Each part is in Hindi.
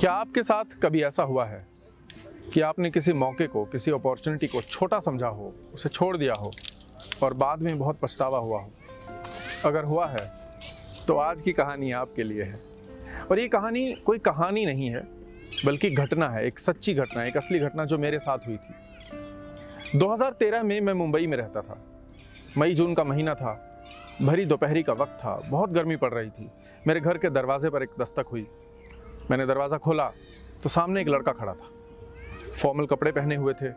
क्या आपके साथ कभी ऐसा हुआ है कि आपने किसी मौके को, किसी अपॉर्चुनिटी को छोटा समझा हो, उसे छोड़ दिया हो और बाद में बहुत पछतावा हुआ हो? अगर हुआ है तो आज की कहानी आपके लिए है। और ये कहानी कोई कहानी नहीं है, बल्कि घटना है, एक सच्ची घटना, एक असली घटना जो मेरे साथ हुई थी। 2013 में मैं मुंबई में रहता था। मई जून का महीना था, भरी दोपहरी का वक्त था, बहुत गर्मी पड़ रही थी। मेरे घर के दरवाजे पर एक दस्तक हुई। मैंने दरवाज़ा खोला तो सामने एक लड़का खड़ा था। फॉर्मल कपड़े पहने हुए थे,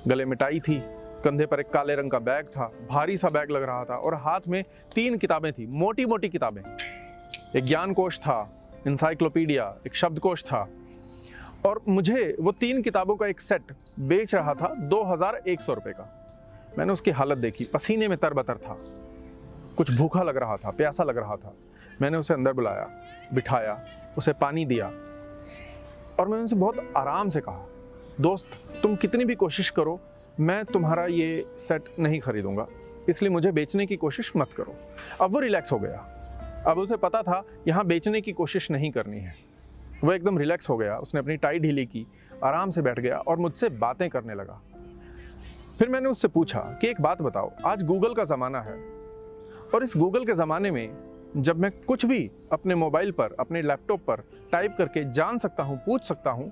गले में टाई थी, कंधे पर एक काले रंग का बैग था, भारी सा बैग लग रहा था, और हाथ में 3 किताबें थी, मोटी मोटी किताबें। एक ज्ञान कोश था, इंसाइक्लोपीडिया, एक शब्दकोश था, और मुझे वो 3 किताबों का एक सेट बेच रहा था 2100 रुपये का। मैंने उसकी हालत देखी, पसीने में तरबतर था, कुछ भूखा लग रहा था, प्यासा लग रहा था। मैंने उसे अंदर बुलाया, बिठाया, उसे पानी दिया, और मैंने उनसे बहुत आराम से कहा, दोस्त, तुम कितनी भी कोशिश करो, मैं तुम्हारा ये सेट नहीं खरीदूंगा, इसलिए मुझे बेचने की कोशिश मत करो। अब वो रिलैक्स हो गया। अब उसे पता था यहाँ बेचने की कोशिश नहीं करनी है। वो एकदम रिलैक्स हो गया। उसने अपनी टाई ढीली की, आराम से बैठ गया और मुझसे बातें करने लगा। फिर मैंने उससे पूछा कि एक बात बताओ, आज गूगल का ज़माना है, और इस गूगल के ज़माने में जब मैं कुछ भी अपने मोबाइल पर, अपने लैपटॉप पर टाइप करके जान सकता हूँ, पूछ सकता हूँ,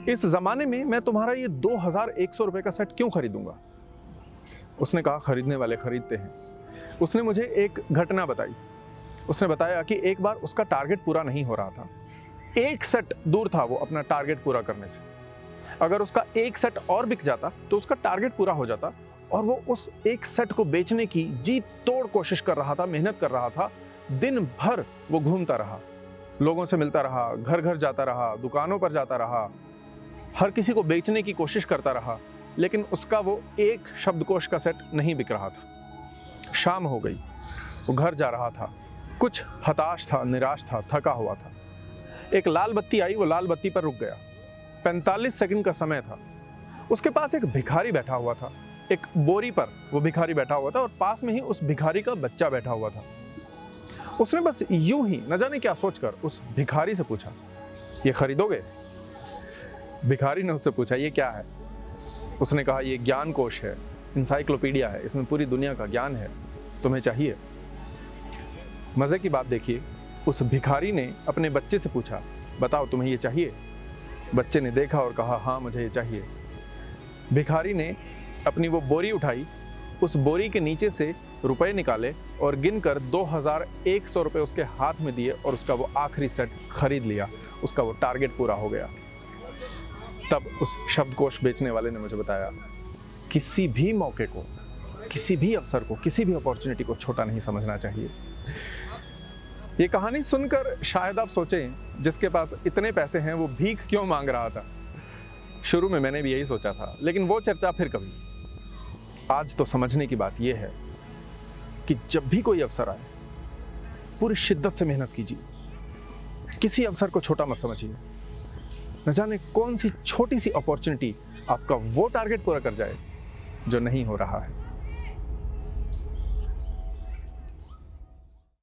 इस ज़माने में मैं तुम्हारा ये 2100 रुपये का सेट क्यों खरीदूंगा? उसने कहा, खरीदने वाले खरीदते हैं। उसने मुझे एक घटना बताई। उसने बताया कि एक बार उसका टारगेट पूरा नहीं हो रहा था। एक सेट दूर था वो अपना टारगेट पूरा करने से। अगर उसका एक सेट और बिक जाता तो उसका टारगेट पूरा हो जाता, और वो उस एक सेट को बेचने की जी तोड़ कोशिश कर रहा था, मेहनत कर रहा था। दिन भर वो घूमता रहा, लोगों से मिलता रहा, घर घर जाता रहा, दुकानों पर जाता रहा, हर किसी को बेचने की कोशिश करता रहा, लेकिन उसका वो एक शब्दकोश का सेट नहीं बिक रहा था। शाम हो गई, वो घर जा रहा था, कुछ हताश था, निराश था, थका हुआ था। एक लाल बत्ती आई, वो लाल बत्ती पर रुक गया। 45 सेकंड का समय था। उसके पास एक भिखारी बैठा हुआ था, एक बोरी पर वो भिखारी बैठा हुआ था, और पास में ही उस भिखारी का बच्चा बैठा हुआ था। उसने बस यूं ही न जाने क्या सोचकर उस भिखारी से पूछा, ये खरीदोगे? भिखारी ने उससे पूछा, ये क्या है? उसने कहा, ये ज्ञान कोश है, इंसाइक्लोपीडिया है, इसमें पूरी दुनिया का ज्ञान है, तुम्हें चाहिए? मजे की बात देखिए, उस भिखारी ने अपने बच्चे से पूछा, बताओ तुम्हें ये चाहिए? बच्चे ने देखा और कहा, हाँ मुझे ये चाहिए। भिखारी ने अपनी वो बोरी उठाई, उस बोरी के नीचे से रुपए निकाले और गिनकर 2100 रुपये उसके हाथ में दिए, और उसका वो आखिरी सेट खरीद लिया। उसका वो टारगेट पूरा हो गया। तब उस शब्दकोश बेचने वाले ने मुझे बताया, किसी भी मौके को, किसी भी अवसर को, किसी भी अपॉर्चुनिटी को छोटा नहीं समझना चाहिए। ये कहानी सुनकर शायद आप सोचें, जिसके पास इतने पैसे हैं वो भीख क्यों मांग रहा था? शुरू में मैंने भी यही सोचा था, लेकिन वो चर्चा फिर कभी। आज तो समझने की बात यह है कि जब भी कोई अवसर आए, पूरी शिद्दत से मेहनत कीजिए। किसी अवसर को छोटा मत समझिए। न जाने कौन सी छोटी सी अपॉर्चुनिटी आपका वो टारगेट पूरा कर जाए जो नहीं हो रहा है।